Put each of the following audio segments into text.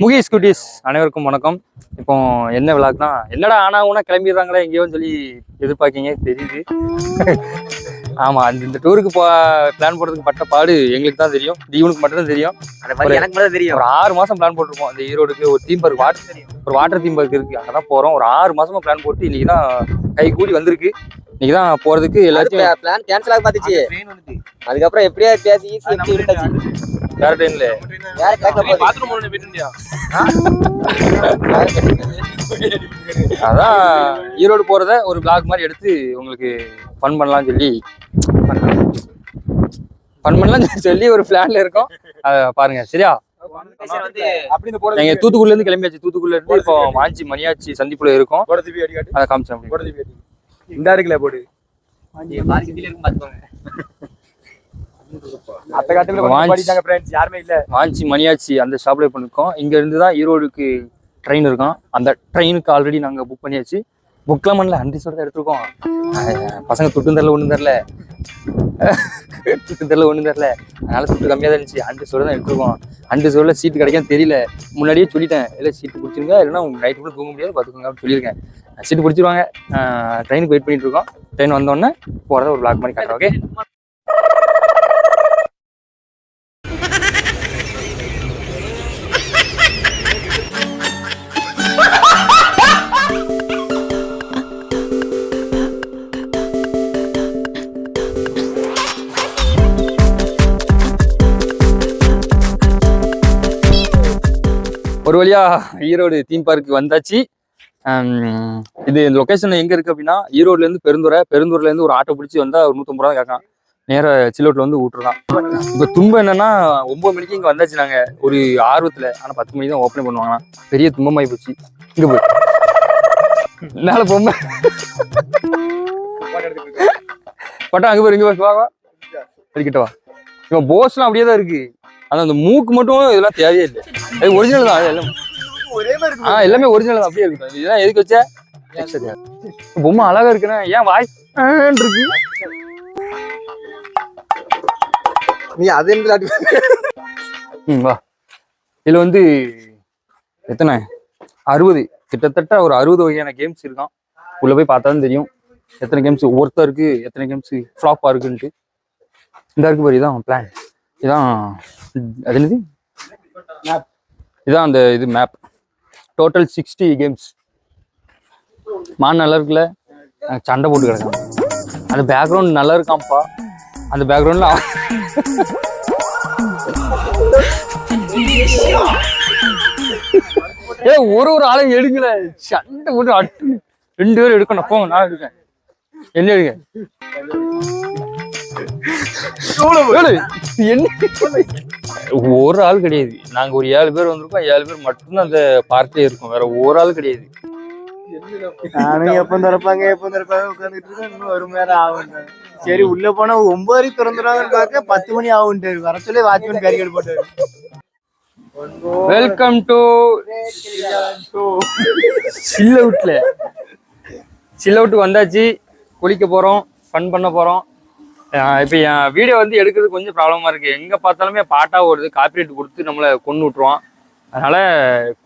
முகேஷ் குட்டீஸ் அனைவருக்கும் வணக்கம். இப்போ என்ன விழாக்குனா என்னடா ஆனா ஊனா கிளம்பிடுறாங்களே எங்கேயோன்னு சொல்லி எதிர்பார்க்கீங்க தெரியுது. ஆமா, இந்த டூருக்கு பிளான் போடுறதுக்கு பட்ட பாடு எங்களுக்கு தான் தெரியும், தீவனுக்கு மட்டும் தான் தெரியும். எனக்கு மட்டும் தெரியும். ஒரு 6 மாசம் பிளான் போட்டிருக்கோம். அந்த ஈரோடுக்கு ஒரு theme park water theme park இருக்கு, அங்கதான் போறோம். ஒரு 6 மாசமா பிளான் போட்டு இன்னைக்கு தான் கை கூடி வந்திருக்கு. இன்னைக்கு தான் போறதுக்கு எல்லாத்தையும் பிளான் கேன்சல் ஆக பாத்துச்சு. அதுக்கப்புறம் எப்படியா பேசி ஈஸி எப்படி விட்டாச்சு. வேற ட்ரெயின்ல வேற ட்ராக்ல பாத்ரூம் போறேன் போயிட்டியா? அதான் ஈரோடு போறத ஒரு பிளாக் மாதிரி எடுத்து உங்களுக்கு ஃபன் பண்ணலாம்னு சொல்லி ஒரு பிளான்ல இருக்கோம். பாருங்க சரியா. எங்க தூத்துக்குடில இருந்து கிளம்பியாச்சு. தூத்துக்குடில இருந்து இப்போ வாஞ்சி மணியாச்சி சந்திப்புல இருக்கோம். அதை காமிச்சேன். இந்த இருக்குல்ல போடு வாஞ்சி மணியாச்சி அந்த ஸ்டாப்ல பண்ணிருக்கோம். இங்க இருந்து தான் ஈரோடுக்கு ட்ரெயின் இருக்கும். அந்த ட்ரெயினுக்கு ஆல்ரெடி நாங்க புக் பண்ணியாச்சு. புக்லாம் பண்ணல, அன்ரிசோட தான் எடுத்திருக்கோம். பசங்க துட்டும் தரல ஒண்ணும் தரல அதனால துட்டு கம்மியா தான் இருந்துச்சு. அன்ரிசோட தான் எடுத்திருக்கோம். அன்ரிசோட சீட்டு கிடைக்கான்னு தெரியல. முன்னாடியே சொல்லிட்டேன், இல்லை சீட்டு பிடிச்சிருங்க, இல்லைன்னா நைட்டு கூட தூங்க முடியாது பார்த்துக்கோங்க அப்படின்னு சொல்லியிருக்கேன். சீட்டு பிடிச்சிருவாங்க. ட்ரெயினுக்கு வெயிட் பண்ணிட்டு இருக்கோம். ட்ரெயின் வந்தோடனே போறத ஒரு பிளாக் மாதிரி காட்டுறோம். ஓகே, ஒரு வழியா ஈரோடு தீம் பார்க்கு வந்தாச்சு. இது இந்த லொக்கேஷன் எங்க இருக்கு அப்படின்னா, ஈரோடுல இருந்து பெருந்துறையில இருந்து ஒரு ஆட்டோ பிடிச்சி வந்தா ஒரு 150 ரூபா கேட்கான். நேர சில்லோட்ல வந்து விட்டுருதான். இப்ப துன்பம் என்னன்னா 9 மணிக்கு இங்க வந்தாச்சு நாங்க ஒரு ஆர்வத்துல. ஆனா 10 மணிக்கு தான் ஓப்பன் பண்ணுவாங்களாம். பெரிய துன்பமாயி போச்சு. இங்க போய் என்னால பொம்மை பட்டா அங்க போய் இங்க வா அடிக்கிட்ட வா. இவன் போஸ்லாம் அப்படியே தான் இருக்கு. ஆனா அந்த மூக்கு மட்டும் இதெல்லாம் தேவையே இல்லை. அது ஒரிஜினல் தான். எல்லாம் எல்லாமே ஒரிஜினல் தான், அப்படியே இருக்கு. இதெல்லாம் எதுக்கு வச்ச? பொம்மை அழகா இருக்குன்னா ஏன் வாய் இருக்கு? நீ அது வா. இதுல வந்து எத்தனை 60 கிட்டத்தட்ட ஒரு 60 வகையான கேம்ஸ் இருக்கான். உள்ள போய் பார்த்தாலும் தெரியும் எத்தனை கேம்ஸ் ஒருத்தர் இருக்கு, எத்தனை கேம்ஸ் ஃப்ளாப்பா இருக்குன்ட்டு. இந்த இருக்கு பாரு, இதான் பிளான். இதான் அது என்னது, இதான் அந்த இது மேப். Total 60 games. நல்லா இருக்குல்ல, சண்டை போட்டு கிடக்கான். அந்த பேக்ரவுண்ட் நல்லா இருக்கான்ப்பா. அந்த பேக்ரவுண்ட்ல ஒரு ஆளும் எடுக்கல, சண்டை போட்டு அட்டு 2 பேரும் எடுக்கணும். போங்க, நான் எடுக்கேன். என்ன எடுக்க ஒரு ஆள் கிடையாது. நாங்க ஒரு 7 பேர் வந்திருக்கோம். 7 பேர் மட்டும்தான் அந்த பார்க்கே இருக்கும். வேற ஒரு ஆள் கிடையாது. நானும் எப்ப திறப்பாங்க உட்காந்துட்டு இருக்கேன். இன்னும் 1 மணி நேரம் ஆகும். சரி உள்ள போனா 9 வரைக்கும் திறந்துடுவாங்கன்னு பார்க்க 10 மணி ஆகும்ட்டாரு. வர சொல்லி வாட்ச்மேன் பேரிகேட் போட்டாரு. வெல்கம் டு சில்லவுட் வந்தாச்சு. குளிக்க போறோம், ஃபன் பண்ண போறோம். இப்போ என் வீடியோ வந்து எடுக்கிறது கொஞ்சம் ப்ராப்ளமாக இருக்குது. எங்கே பார்த்தாலுமே பாட்டாக வருது, காப்பிரைட் கொடுத்து நம்மளை கொண்டு விட்ருவான். அதனால்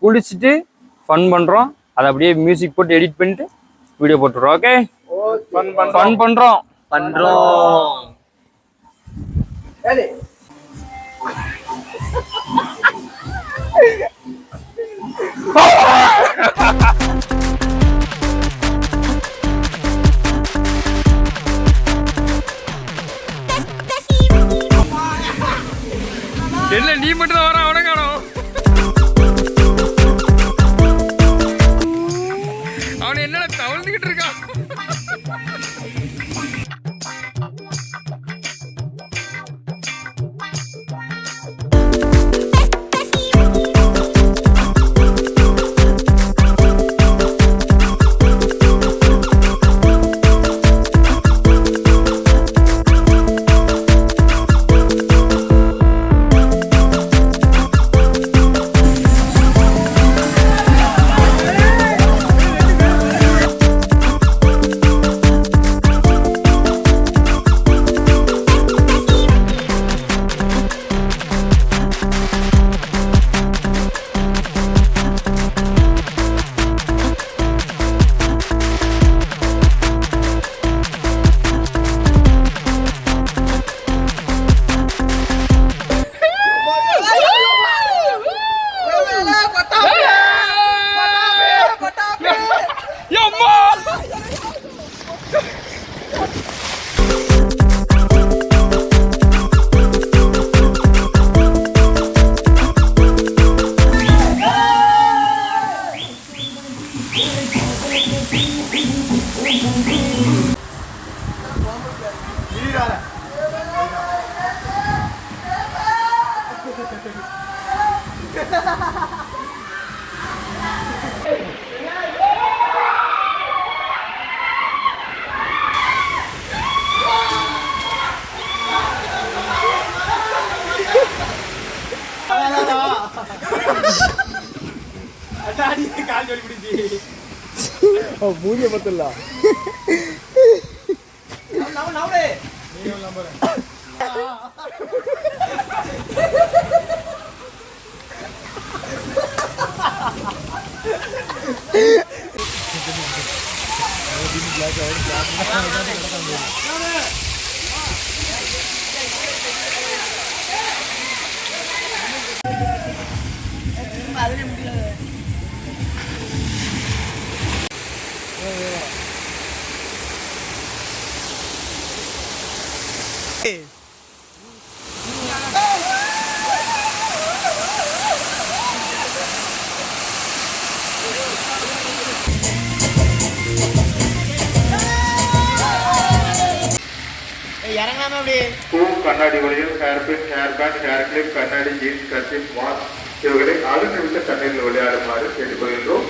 குளிச்சுட்டு ஃபன் பண்ணுறோம். அதை அப்படியே மியூசிக் போட்டு எடிட் பண்ணிட்டு வீடியோ போட்டுடுறோம். ஓகே, ஃபன் பண்ணுறோம். என்ன நீ மட்டும் தான் வர, அவனை காணோம். அவனை என்னடா தவழ்ந்துகிட்டு இருக்கான். மூஞ்சிய பத்தல இறங்கலாமா அப்படி கண்ணாடி வழியில் hairpin hair band hair clip கண்ணாடி ஜீன்ஸ் கர்ச்சிப் வாட்ச் இவர்களை 6 நிமிஷ தண்ணீரில் விளையாடுமாறு கேட்டுக்கொள்கின்றோம்.